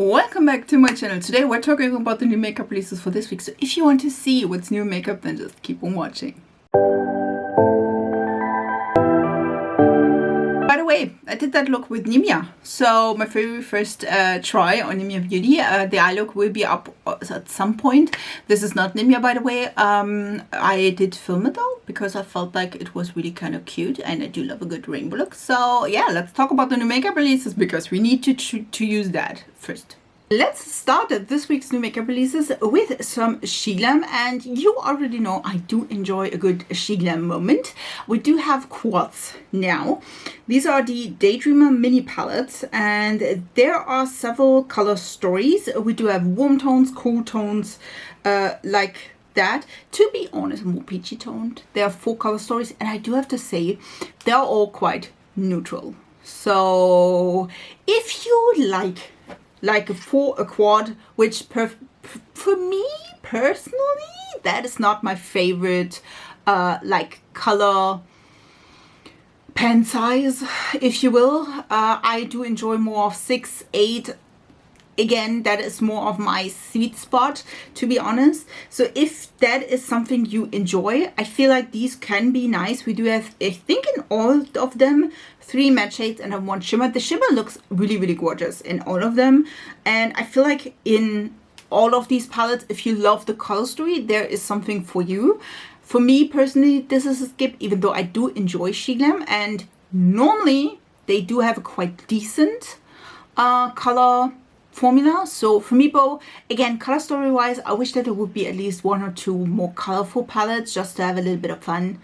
Welcome back to my channel. Today we're talking about the new makeup releases for this week. So if you want to see what's new makeup, then just keep on watching. By the way, I did that look with Nivea. So my very first try on Nivea Beauty. The eye look will be up at some point. This is not Nivea, by the way. I did film it though because I felt like it was really kind of cute and I do love a good rainbow look. So yeah, let's talk about the new makeup releases because we need to use that first. Let's start this week's new makeup releases with some Glam, and you already know I do enjoy a good Glam moment. We do have quads now. These are the Daydreamer mini palettes and there are several color stories. We do have warm tones, cool tones, like that. To be honest, more peachy toned. There are 4 color stories and I do have to say they're all quite neutral. So if you like for a quad, which for me personally, that is not my favorite like color pen size, if you will. I do enjoy more of 6, 8. Again, that is more of my sweet spot, to be honest. So if that is something you enjoy, I feel like these can be nice. We do have, I think in all of them, 3 matte shades and 1 shimmer. The shimmer looks really, really gorgeous in all of them. And I feel like in all of these palettes, if you love the color story, there is something for you. For me personally, this is a skip, even though I do enjoy Glam. And normally, they do have a quite decent color formula. So for me, again, color story wise, I wish that there would be at least 1 or 2 more colorful palettes just to have a little bit of fun.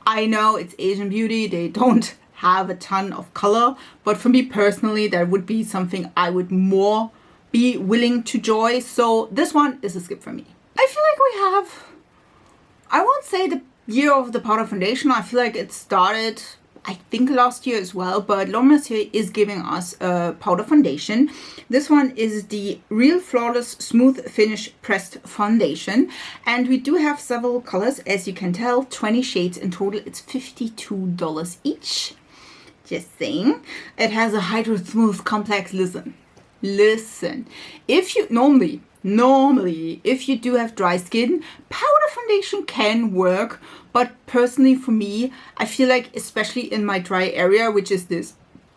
I know it's Asian beauty, they don't have a ton of color, but for me personally, that would be something I would more be willing to enjoy. So this one is a skip for me. I feel like we have, I won't say the year of the powder foundation. I feel like it started, I think, last year as well, but Mercier is giving us a powder foundation. This one is the Real Flawless Smooth Finish Pressed Foundation, and we do have several colors, as you can tell, 20 shades in total. It's $52 each. Just saying. It has a Hydra Smooth Complex. Listen, if you normally if you do have dry skin, powder foundation can work. But personally for me, I feel like, especially in my dry area, which is this,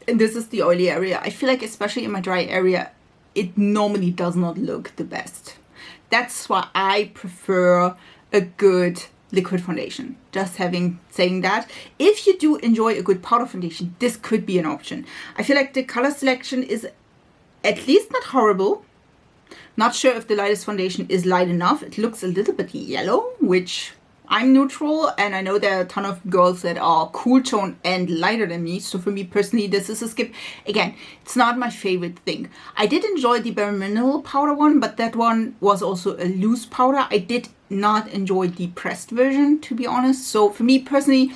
and this is the oily area, I feel like especially in my dry area, it normally does not look the best. That's why I prefer a good liquid foundation. Just saying that. If you do enjoy a good powder foundation, this could be an option. I feel like the color selection is at least not horrible. Not sure if the lightest foundation is light enough. It looks a little bit yellow, which I'm neutral, and I know there are a ton of girls that are cool tone and lighter than me. So for me personally, this is a skip. Again, it's not my favorite thing. I did enjoy the Bare Mineral powder one, but that one was also a loose powder. I did not enjoy the pressed version, to be honest. So for me personally,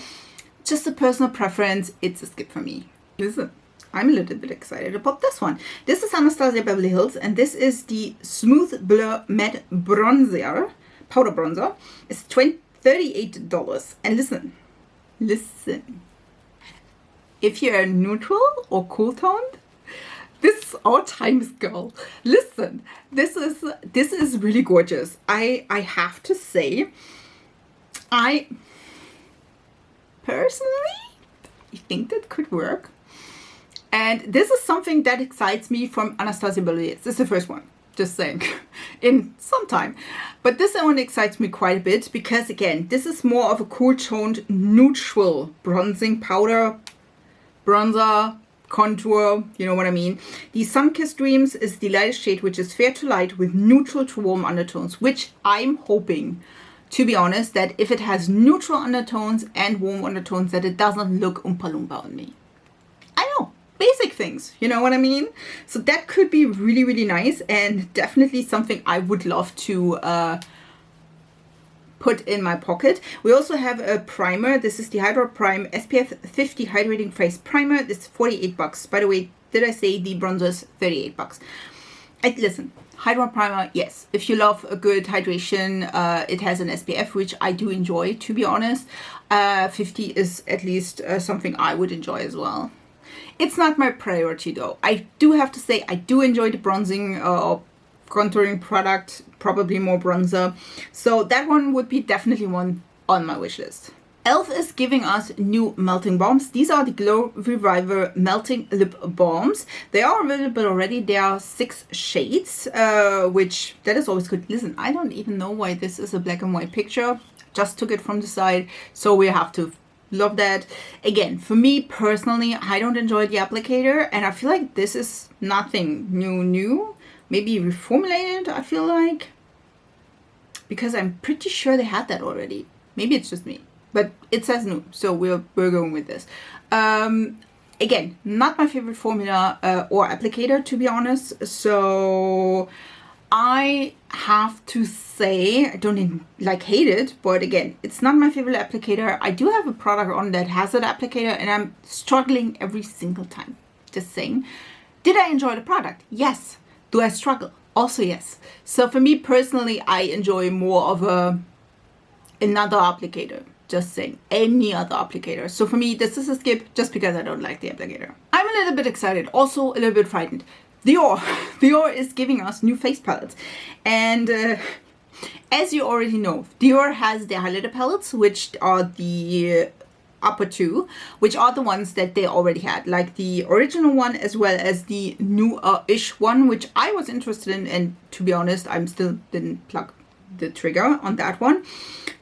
just a personal preference, it's a skip for me. Listen, I'm a little bit excited about this one. This is Anastasia Beverly Hills, and this is the Smooth Blur Matte Bronzer, powder bronzer. It's $38. And listen, if you're neutral or cool toned, this is our times, girl. Listen, this is really gorgeous. I have to say, I personally think that could work. And this is something that excites me from Anastasia Beverly Hills. This is the first one. Just saying, in some time. But this one excites me quite a bit because, again, this is more of a cool toned neutral bronzing powder, bronzer, contour, you know what I mean. The Sun-Kissed Dreams is the lightest shade, which is fair to light with neutral to warm undertones, which I'm hoping, to be honest, that if it has neutral undertones and warm undertones, that it doesn't look Oompa Loompa on me. I know. Basic things, you know what I mean? So that could be really, really nice and definitely something I would love to put in my pocket. We also have a primer. This is the Hydra Prime SPF 50 Hydrating Face Primer. This is $48. By the way, did I say the bronzer is $38? Listen, Hydra Primer, yes. If you love a good hydration, it has an SPF, which I do enjoy, to be honest. 50 is at least something I would enjoy as well. It's not my priority though. I do have to say I do enjoy the bronzing contouring product, probably more bronzer. So that one would be definitely one on my wish list. E.L.F is giving us new melting balms. These are the Glow Reviver Melting Lip Balms. They are available already. There are 6 shades, which that is always good. Listen, I don't even know why this is a black and white picture. Just took it from the side, so we have to love that. Again, for me personally, I don't enjoy the applicator, and I feel like this is nothing new. Maybe reformulated, I feel like, because I'm pretty sure they had that already. Maybe it's just me. But it says new, so we're going with this. Again, not my favorite formula or applicator, to be honest. So I have to say, I don't even hate it, but again, it's not my favorite applicator. I do have a product on that has that applicator, and I'm struggling every single time. Just saying. Did I enjoy the product? Yes. Do I struggle? Also yes. So for me personally, I enjoy more of another applicator. Just saying, any other applicator. So for me, this is a skip just because I don't like the applicator. I'm a little bit excited, also a little bit frightened. Dior is giving us new face palettes. And as you already know, Dior has their highlighter palettes, which are the upper 2, which are the ones that they already had, like the original one as well as the new-ish one, which I was interested in, and to be honest, I'm still didn't plug the trigger on that one.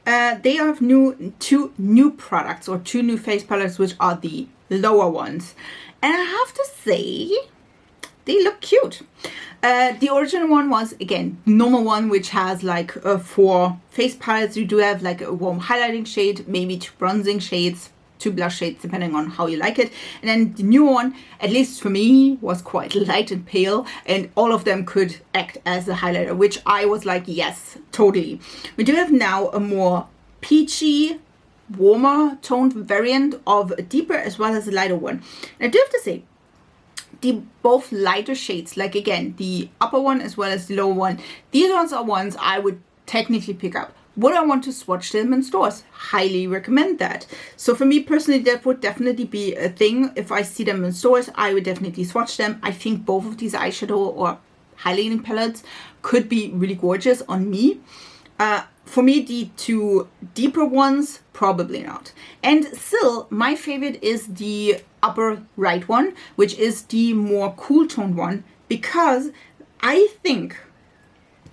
They have 2 new products, or 2 new face palettes, which are the lower ones, and I have to say they look cute. The original one was, again, normal one, which has like 4 face palettes. You do have like a warm highlighting shade, maybe 2 bronzing shades, 2 blush shades, depending on how you like it. And then the new one, at least for me, was quite light and pale, and all of them could act as a highlighter, which I was like, yes, totally. We do have now a more peachy, warmer toned variant of a deeper as well as a lighter one. And I do have to say, the both lighter shades, like again, the upper one as well as the lower one, these ones are ones I would technically pick up. Would I want to swatch them in stores? Highly recommend that. So for me personally, that would definitely be a thing. If I see them in stores, I would definitely swatch them. I think both of these eyeshadow or highlighting palettes could be really gorgeous on me. For me, the 2 deeper ones, probably not. And still, my favorite is the upper right one, which is the more cool toned one, because I think,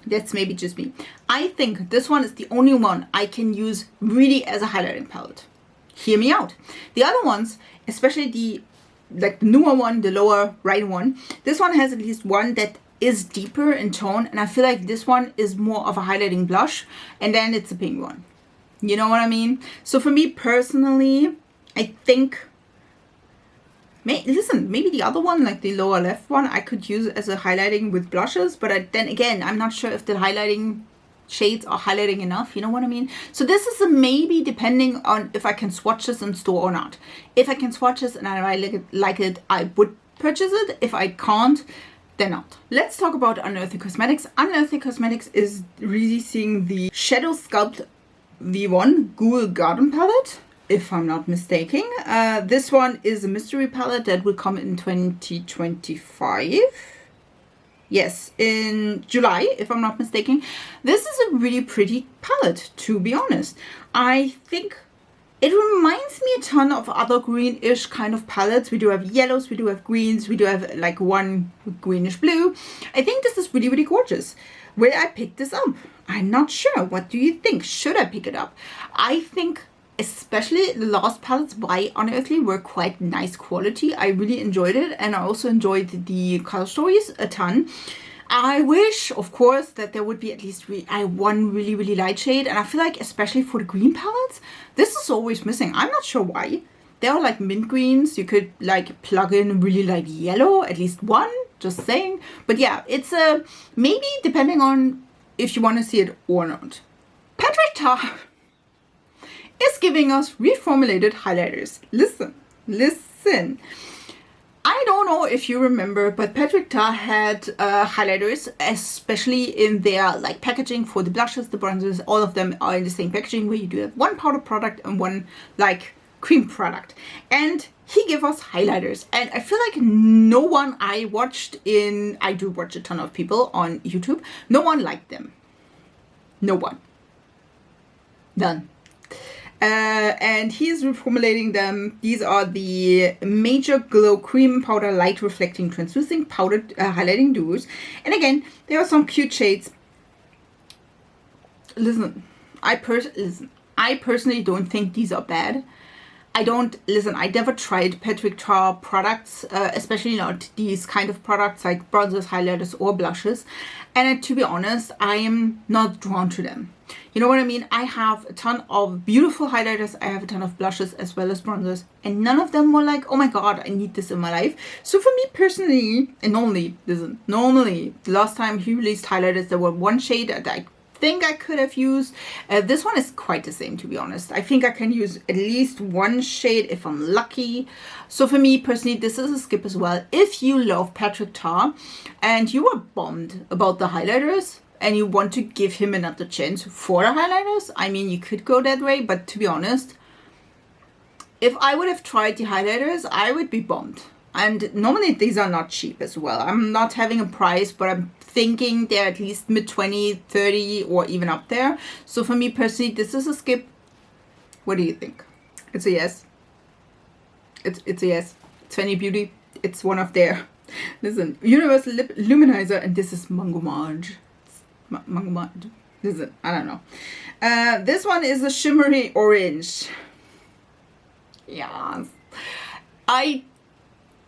that's maybe just me, I think this one is the only one I can use really as a highlighting palette. Hear me out. The other ones, especially the newer one, the lower right one, this one has at least one that is deeper in tone, and I feel like this one is more of a highlighting blush, and then it's a pink one. You know what I mean? So for me personally, I think, listen, maybe the other one, like the lower left one, I could use as a highlighting with blushes, but then again, I'm not sure if the highlighting shades are highlighting enough, you know what I mean? So this is a maybe, depending on if I can swatch this in store or not. If I can swatch this and I like it, I would purchase it. If I can't, then not. Let's talk about Unearthly Cosmetics. Unearthly Cosmetics is releasing the Shadow Sculpt V1 Ghoul Garden palette, if I'm not mistaken. This one is a mystery palette that will come in 2025. Yes, in July, if I'm not mistaken. This is a really pretty palette, to be honest. I think it reminds me a ton of other greenish kind of palettes. We do have yellows, we do have greens, we do have like one greenish blue. I think this is really, really gorgeous. Will I pick this up? I'm not sure. What do you think? Should I pick it up? I think especially the last palettes by Unearthly were quite nice quality. I really enjoyed it, and I also enjoyed the color stories a ton. I wish, of course, that there would be at least one really, really light shade, and I feel like especially for the green palettes, this is always missing. I'm not sure why. They are like mint greens. You could like plug in really light yellow, at least one, just saying. But yeah, it's a maybe depending on if you want to see it or not. Patrick Ta is giving us reformulated highlighters. Listen. I don't know if you remember, but Patrick Ta had highlighters, especially in their like packaging for the blushes, the bronzers. All of them are in the same packaging, where you do have one powder product and one like cream product. And he gave us highlighters, and I feel like no one I do watch a ton of people on YouTube, no one liked them. No one. None. And he's reformulating them. These are the Major Glow Cream Powder Light Reflecting Translucent Powdered Highlighting Duos. And again, there are some cute shades. Listen, I personally don't think these are bad. I never tried Patrick Tar products, especially not these kind of products like bronzers, highlighters, or blushes. And to be honest, I am not drawn to them. You know what I mean? I have a ton of beautiful highlighters. I have a ton of blushes as well as bronzers. And none of them were like, oh my god, I need this in my life. So for me personally, and normally, the last time he released highlighters, there were one shade that I think I could have used. This one is quite the same, to be honest. I think I can use at least one shade if I'm lucky. So for me personally, this is a skip as well. If you love Patrick Tar and you were bummed about the highlighters and you want to give him another chance for the highlighters, I mean, you could go that way, but to be honest, if I would have tried the highlighters, I would be bummed. And normally these are not cheap as well. I'm not having a price, but I'm thinking they're at least mid 20, 30, or even up there. So for me personally, this is a skip. What do you think? It's a yes. It's a yes. It's Fenty Beauty. It's one of their, listen, Universal Lip Luminizer, and this is Mango Margz. Mango Margz. Listen, I don't know. This one is a shimmery orange. Yes. I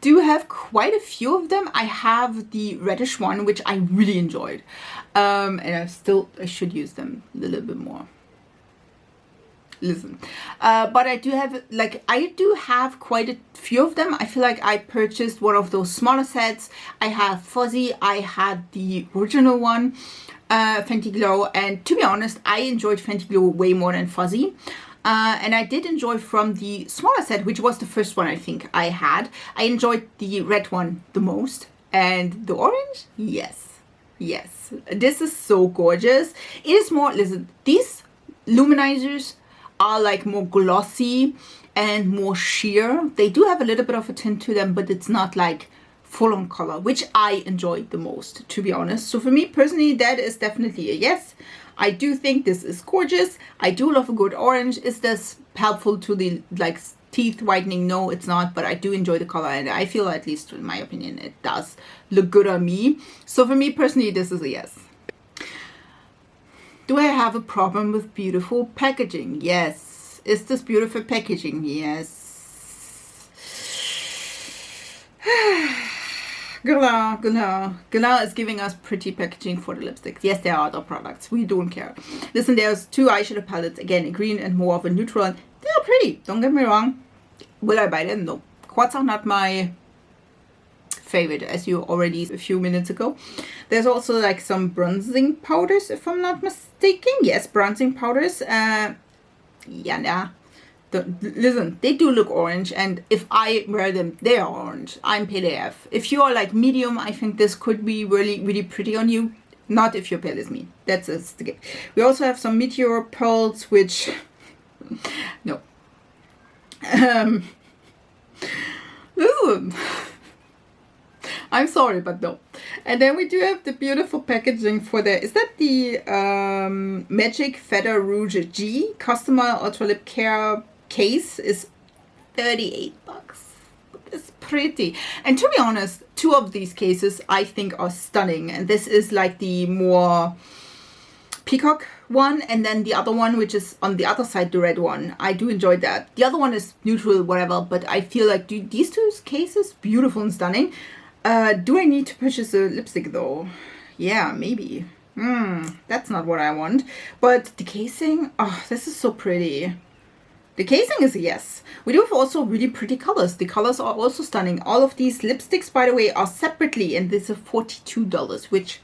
do have quite a few of them. I have the reddish one, which I really enjoyed. And I should use them a little bit more. Listen. But I do have quite a few of them. I feel like I purchased one of those smaller sets. I have Fuzzy. I had the original one, Fenty Glow. And to be honest, I enjoyed Fenty Glow way more than Fuzzy. And I did enjoy from the smaller set, which was the first one I think I had. I enjoyed the red one the most. And the orange? Yes. Yes. This is so gorgeous. It is more, listen, these luminizers are like more glossy and more sheer. They do have a little bit of a tint to them, but it's not like full on color, which I enjoyed the most, to be honest. So for me personally, that is definitely a yes. I do think this is gorgeous. I do love a good orange. Is this helpful to the like teeth whitening? No, it's not, but I do enjoy the color, and I feel, at least in my opinion, it does look good on me. So for me personally, this is a yes. Do I have a problem with beautiful packaging? Yes. Is this beautiful packaging? Yes. Guerlain is giving us pretty packaging for the lipsticks. Yes, there are other products. We don't care. Listen, there's two eyeshadow palettes. Again, a green and more of a neutral. They're pretty. Don't get me wrong. Will I buy them? No. Quartz are not my favorite, as you already a few minutes ago. There's also like some bronzing powders, if I'm not mistaken. Yes, bronzing powders. Listen, they do look orange, and if I wear them, they are orange. I'm pale AF. If you are like medium, I think this could be really, really pretty on you. Not if you're pale as me. That's a skip. We also have some Meteor pearls, which no. Listen. I'm sorry, but no. And then we do have the beautiful packaging for is that the Magic Feather Rouge G Customer Ultra Lip Care case is $38. It's pretty. And to be honest, two of these cases I think are stunning. And this is like the more peacock one, and then the other one, which is on the other side, the red one. I do enjoy that. The other one is neutral, whatever, but I feel like these two cases, beautiful and stunning. Do I need to purchase a lipstick though? Yeah, maybe. That's not what I want. But the casing, oh, this is so pretty. The casing is a yes. We do have also really pretty colors. The colors are also stunning. All of these lipsticks, by the way, are separately, and this is $42, which,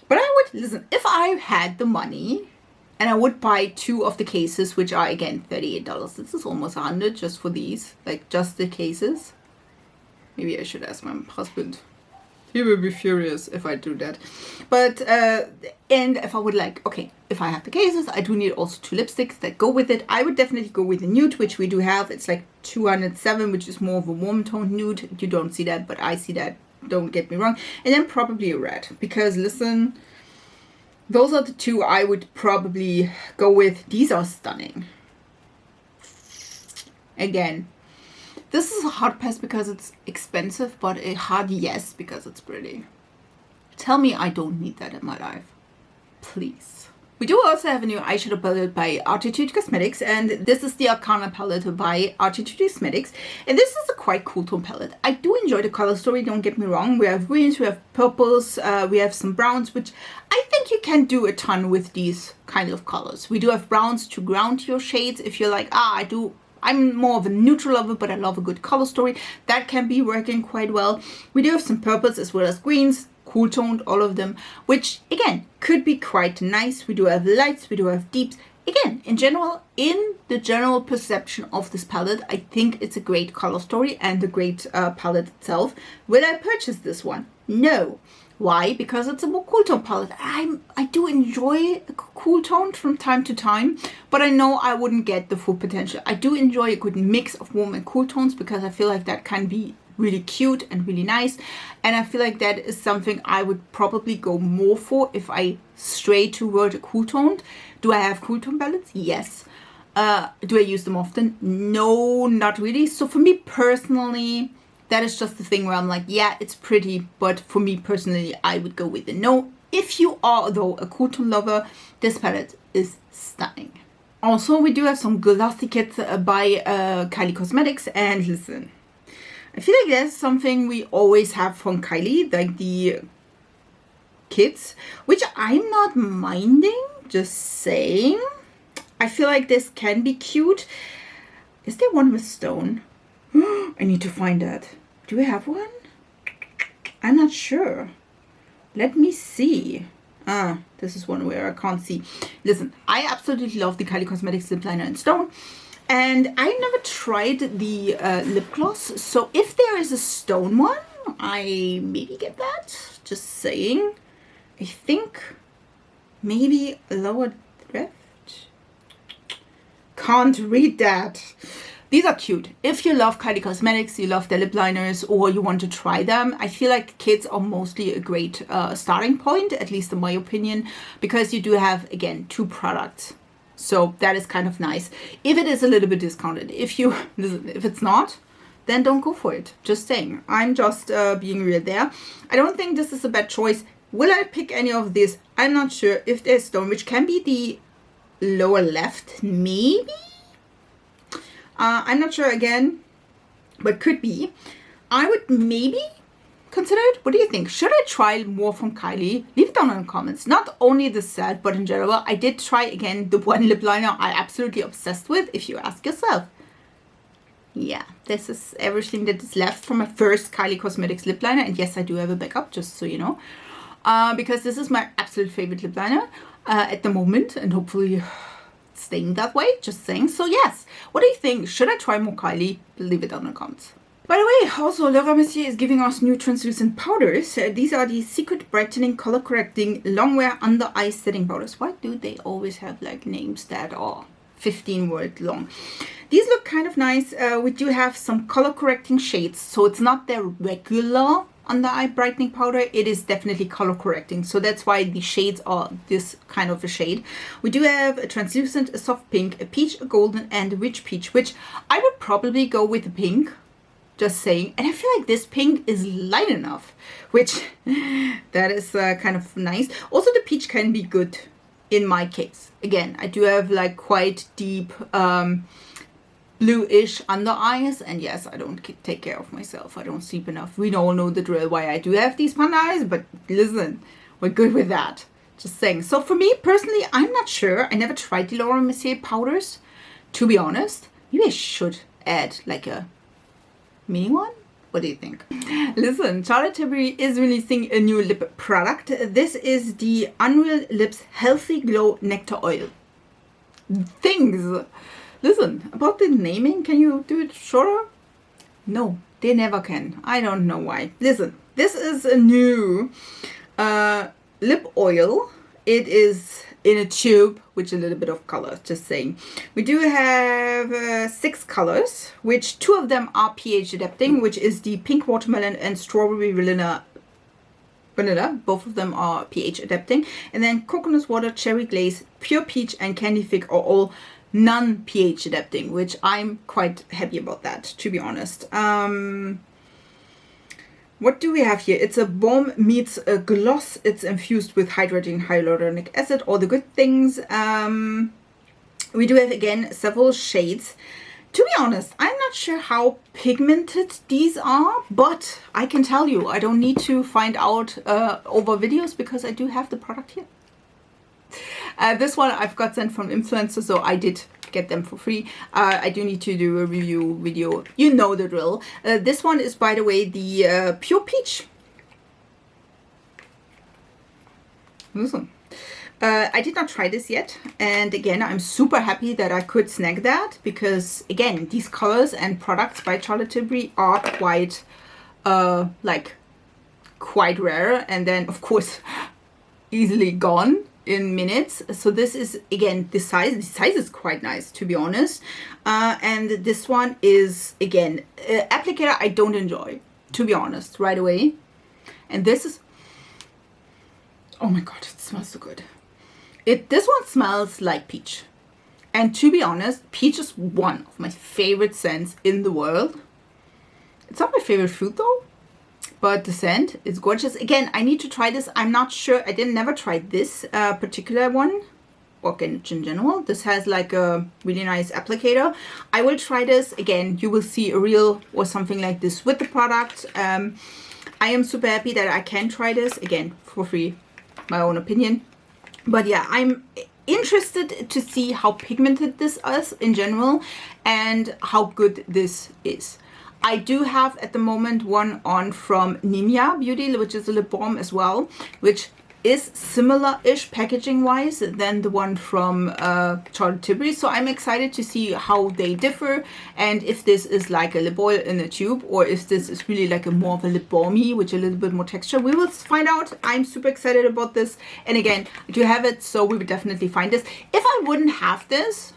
but I would, listen, if I had the money and I would buy two of the cases, which are again $38. This is almost $100 just for these, like just the cases. Maybe I should ask my husband. He will be furious if I do that. But, and if I would like, okay, if I have the cases, I do need also 2 lipsticks that go with it. I would definitely go with the nude, which we do have. It's like 207, which is more of a warm toned nude. You don't see that, but I see that. Don't get me wrong. And then probably a red. Because, listen, those are the 2 I would probably go with. These are stunning. Again. This is a hard pass because it's expensive, but a hard yes because it's pretty. Tell me I don't need that in my life. Please. We do also have a new eyeshadow palette by Attitude Cosmetics, and this is the Arcana palette by Attitude Cosmetics. And this is a quite cool tone palette. I do enjoy the color story, don't get me wrong. We have greens, we have purples, we have some browns, which I think you can do a ton with these kind of colors. We do have browns to ground your shades if you're like, I'm more of a neutral lover, but I love a good color story. That can be working quite well. We do have some purples as well as greens, cool toned, all of them, which again, could be quite nice. We do have lights, we do have deeps. Again, in general, in the general perception of this palette, I think it's a great color story and a great palette itself. Will I purchase this one? No. Why? Because it's a more cool tone palette. I do enjoy a cool tone from time to time, but I know I wouldn't get the full potential. I do enjoy a good mix of warm and cool tones because I feel like that can be really cute and really nice. And I feel like that is something I would probably go more for if I stray toward a cool tone. Do I have cool tone palettes? Yes. Do I use them often? No, not really. So for me personally, that is just the thing where I'm like, yeah, it's pretty, but for me personally, I would go with a no. If you are, though, a cool tone lover, this palette is stunning. Also, we do have some glossy kits by Kylie Cosmetics, and listen, I feel like that's something we always have from Kylie, like the kits, which I'm not minding, just saying. I feel like this can be cute. Is there one with stone? I need to find that. Do we have one? I'm not sure. Let me see. This is one where I can't see. Listen, I absolutely love the Kylie Cosmetics lip liner in stone. And I never tried the lip gloss. So if there is a stone one, I maybe get that. Just saying. I think maybe lower left. Can't read that. These are cute. If you love Kylie Cosmetics, you love their lip liners, or you want to try them, I feel like kits are mostly a great starting point, at least in my opinion, because you do have, again, 2 products. So that is kind of nice. If it is a little bit discounted, if it's not, then don't go for it. Just saying. I'm just being real there. I don't think this is a bad choice. Will I pick any of these? I'm not sure. If there's stone, which can be the lower left, maybe? I'm not sure again, but could be. I would maybe consider it. What do you think? Should I try more from Kylie? Leave it down in the comments. Not only the set, but in general. I did try again the one lip liner I absolutely obsessed with, if you ask yourself. Yeah, this is everything that is left from my first Kylie Cosmetics lip liner. And yes, I do have a backup, just so you know. Because this is my absolute favorite lip liner at the moment. And hopefully staying that way, just saying. So yes, what do you think? Should I try more Kylie? Leave it down in the comments. By the way, also Mercier is giving us new translucent powders. These are the Secret Brightening Color Correcting Longwear Under Eye Setting Powders. Why do they always have like names that are 15 words long? These look kind of nice. We do have some color correcting shades, so it's not their regular under eye brightening powder. It is definitely color correcting, so that's why the shades are this kind of a shade. We do have a translucent, a soft pink, a peach, a golden, and a rich peach, which I would probably go with the pink, just saying. And I feel like this pink is light enough, which that is kind of nice. Also, the peach can be good in my case. Again, I do have like quite deep bluish under eyes, and yes, I don't take care of myself. I don't sleep enough. We all know the drill why I do have these panda eyes, but listen, we're good with that. Just saying. So for me personally, I'm not sure. I never tried the Mercier powders, to be honest. Maybe I should add like a mini one. What do you think? Listen, Charlotte Tilbury is releasing a new lip product. This is the Unreal Lips Healthy Glow Nectar Oil. Things. Listen, about the naming, can you do it shorter? No, they never can. I don't know why. Listen, this is a new lip oil. It is in a tube, which a little bit of color, just saying. We do have 6 colors, which 2 of them are pH adapting, which is the pink watermelon and strawberry vanilla. Both of them are pH adapting. And then coconut water, cherry glaze, pure peach, and candy fig are all non-pH adapting, which I'm quite happy about that, to be honest. What do we have here? It's a balm meets a gloss. It's infused with hydrating hyaluronic acid, all the good things. We do have, again, several shades. To be honest, I'm not sure how pigmented these are, but I can tell you, I don't need to find out over videos because I do have the product here. This one I've got sent from influencers, so I did get them for free. I do need to do a review video. You know the drill. This one is, by the way, the Pure Peach. Listen. I did not try this yet, and again, I'm super happy that I could snag that because, again, these colors and products by Charlotte Tilbury are quite, quite rare, and then, of course, easily gone in minutes. So this is, again, the size is quite nice, to be honest. And this one is, again, applicator I don't enjoy, to be honest, right away. And this is, oh my god, it smells so good. This one smells like peach. And to be honest, peach is one of my favorite scents in the world. It's not my favorite fruit though, but the scent is gorgeous. Again, I need to try this. I'm not sure. I never tried this particular one, or in general. This has like a really nice applicator. I will try this. Again, you will see a reel or something like this with the product. I am super happy that I can try this. Again, for free, my own opinion. But yeah, I'm interested to see how pigmented this is in general and how good this is. I do have at the moment one on from Beaute, which is a lip balm as well, which is similar-ish packaging-wise than the one from Charlotte Tilbury. So I'm excited to see how they differ and if this is like a lip oil in a tube or if this is really like a more of a lip balmy, which a little bit more texture. We will find out. I'm super excited about this. And again, I do have it, so we would definitely find this. If I wouldn't have this,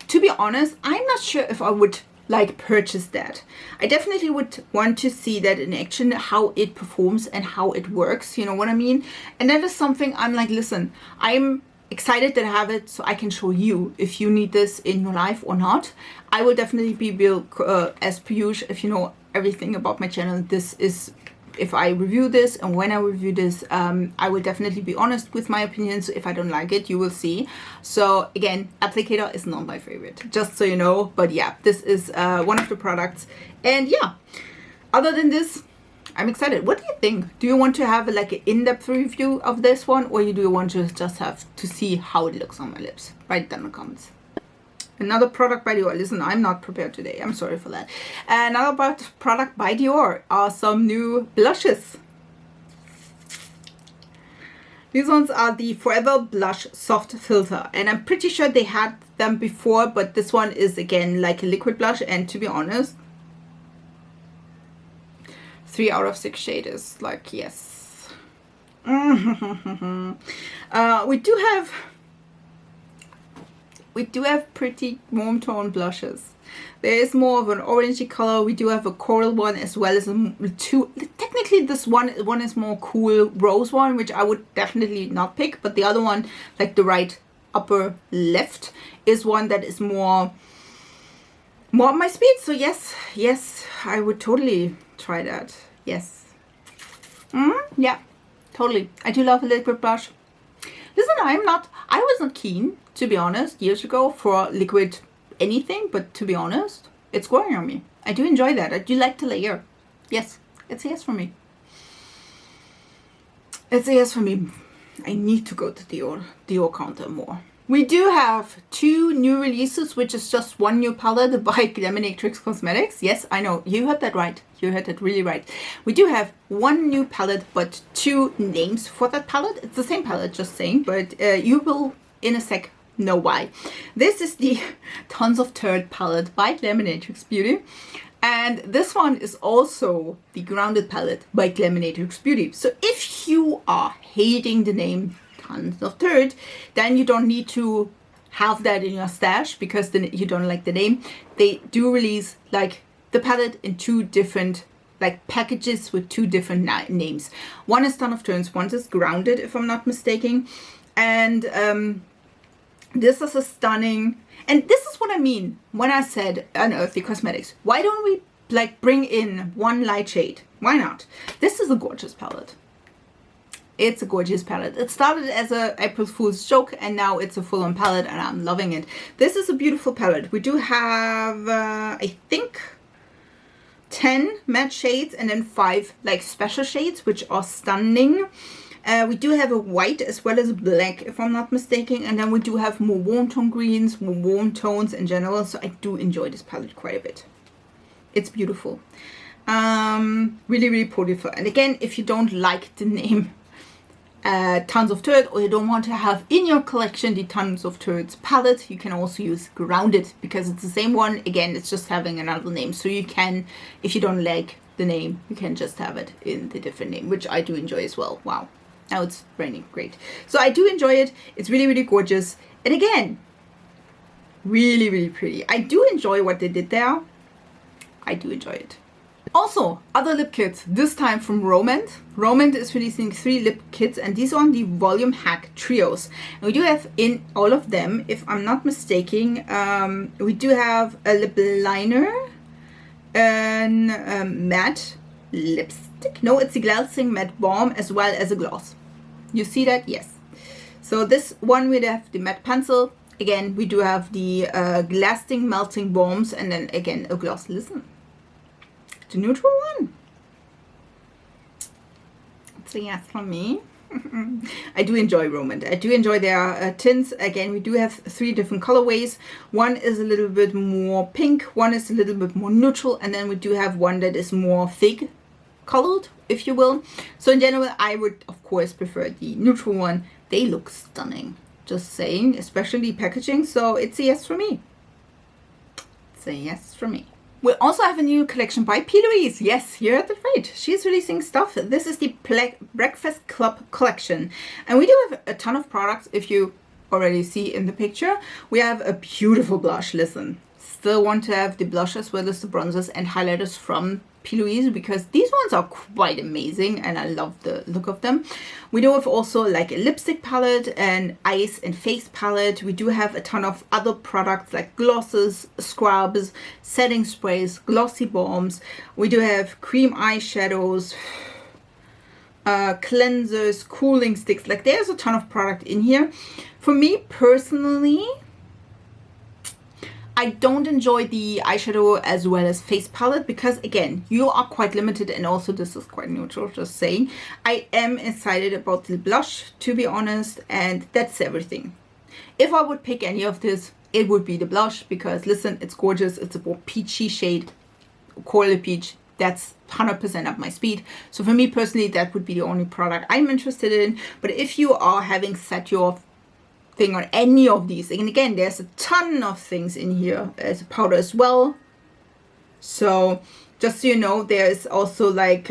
to be honest, I'm not sure if I would like purchase that. I definitely would want to see that in action, how it performs and how it works, you know what I mean? And that is something I'm like, listen, I'm excited that I have it so I can show you if you need this in your life or not. I will definitely be as per usual, if you know everything about my channel, this is, if I review this and when I review this, I will definitely be honest with my opinions. If I don't like it, you will see. So again, applicator is not my favorite, just so you know. But yeah, this is one of the products. And yeah, other than this, I'm excited. What do you think? Do you want to have like an in-depth review of this one, or do you want to just have to see how it looks on my lips? Write down in the comments. Another product by Dior. Listen, I'm not prepared today. I'm sorry for that. Another product by Dior are some new blushes. These ones are the Forever Blush Soft Filter. And I'm pretty sure they had them before, but this one is, again, like a liquid blush. And to be honest, 3 out of 6 shade is like, yes. We do have pretty warm tone blushes. There is more of an orangey color. We do have a coral one as well as two. Technically, this one is more cool rose one, which I would definitely not pick. But the other one, like the right upper left, is one that is more up my speed. So yes, I would totally try that. Yes. Yeah, totally. I do love a liquid blush. Listen, I was not keen, to be honest, years ago for liquid anything, but to be honest, it's growing on me. I do enjoy that. I do like the layer. Yes, it's a yes for me. It's a yes for me. I need to go to Dior counter more. We do have 2 new releases, which is just one new palette by Glaminatrix Cosmetics. Yes, I know, you heard that right. You heard that really right. We do have 1 new palette, but 2 names for that palette. It's the same palette, just saying, but you will, in a sec, know why. This is the Tons of Turd palette by Glaminatrix Beauty. And this one is also the Grounded palette by Glaminatrix Beauty. So if you are hating the name Tons of Turd, then you don't need to have that in your stash because then you don't like the name. They do release like the palette in 2 different like packages with 2 different names. One is Ton of Turns, one is Grounded, if I'm not mistaken. And this is a stunning, and this is what I mean when I said Unearthly Cosmetics. Why don't we like bring in one light shade? Why not? This is a gorgeous palette. It's a gorgeous palette. It started as a April Fool's joke and now it's a full-on palette and I'm loving it. This is a beautiful palette. We do have, I think, 10 matte shades and then 5 like special shades, which are stunning. We do have a white as well as a black, if I'm not mistaken. And then we do have more warm tone greens, more warm tones in general. So I do enjoy this palette quite a bit. It's beautiful. Really, really beautiful. And again, if you don't like the name Tons of Turd, or you don't want to have in your collection the Tons of Turds palette, you can also use Grounded because it's the same one. Again, it's just having another name. So you can, if you don't like the name, you can just have it in the different name, which I do enjoy as well. Wow. Now it's raining. Great. So I do enjoy it. It's really, really gorgeous. And again, really, really pretty. I do enjoy what they did there. I do enjoy it. Also, other lip kits, this time from Romand. Romand is releasing 3 lip kits and these are on the Volume Hack Trios. And we do have in all of them, if I'm not mistaken, we do have a lip liner and matte lipstick. No, it's a Glassing Matte Balm as well as a gloss. You see that? Yes. So this one we have the matte pencil. Again, we do have the Glassing Melting Balms and then again a gloss. Listen. The neutral one. It's a yes from me. I do enjoy Romand. I do enjoy their tints. Again, we do have 3 different colorways. One is a little bit more pink, one is a little bit more neutral, and then we do have one that is more fig colored, if you will. So in general, I would of course prefer the neutral one. They look stunning. Just saying, especially packaging. So it's a yes for me. It's a yes for me. We also have a new collection by P. Louise. Yes, you're at the right. She's releasing stuff. This is the Breakfast Club collection. And we do have a ton of products, if you already see in the picture. We have a beautiful blush. Listen, still want to have the blush as well as the bronzers and highlighters from P. Louise because these ones are quite amazing and I love the look of them. We do have also like a lipstick palette and eyes and face palette. We do have a ton of other products like glosses, scrubs, setting sprays, glossy balms. We do have cream eyeshadows, cleansers, cooling sticks. Like there's a ton of product in here. For me personally, I don't enjoy the eyeshadow as well as face palette because again, you are quite limited and also this is quite neutral, just saying. I am excited about the blush, to be honest, and that's everything. If I would pick any of this, it would be the blush because listen, it's gorgeous. It's a more peachy shade, coral peach. That's 100% up my speed. So for me personally, that would be the only product I'm interested in. But if you are having set your thing on any of these, and again there's a ton of things in here as a powder as well, so just so you know, there's also like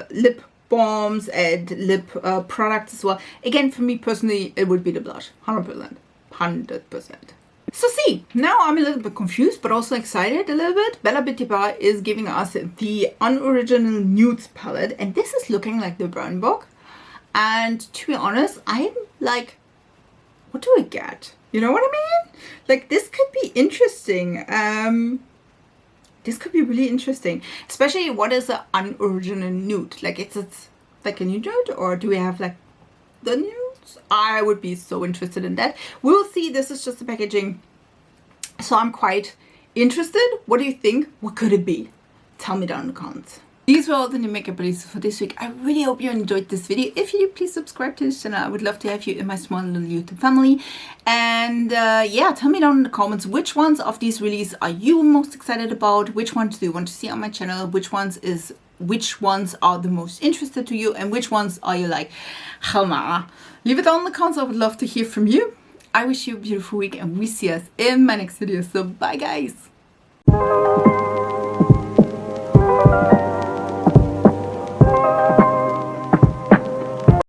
lip balms and lip products as well. Again, for me personally, it would be the blush. 100%. So see, now I'm a little bit confused but also excited a little bit. Bella Beauty Bar is giving us the Unoriginal Nudes palette and this is looking like the brown book, and to be honest, I'm like, what do I get? You know what I mean? Like this could be interesting. This could be really interesting. Especially what is an unoriginal nude? Like it's like a nude, or do we have like the nudes? I would be so interested in that. We'll see. This is just the packaging. So I'm quite interested. What do you think? What could it be? Tell me down in the comments. These were all the new makeup releases for this week. I really hope you enjoyed this video. If you did, please subscribe to this channel. I would love to have you in my small little YouTube family. And yeah, tell me down in the comments which ones of these releases are you most excited about? Which ones do you want to see on my channel? Which ones are the most interested to you? And which ones are you like, Helena? Leave it down in the comments. I would love to hear from you. I wish you a beautiful week and we see us in my next video. So bye guys.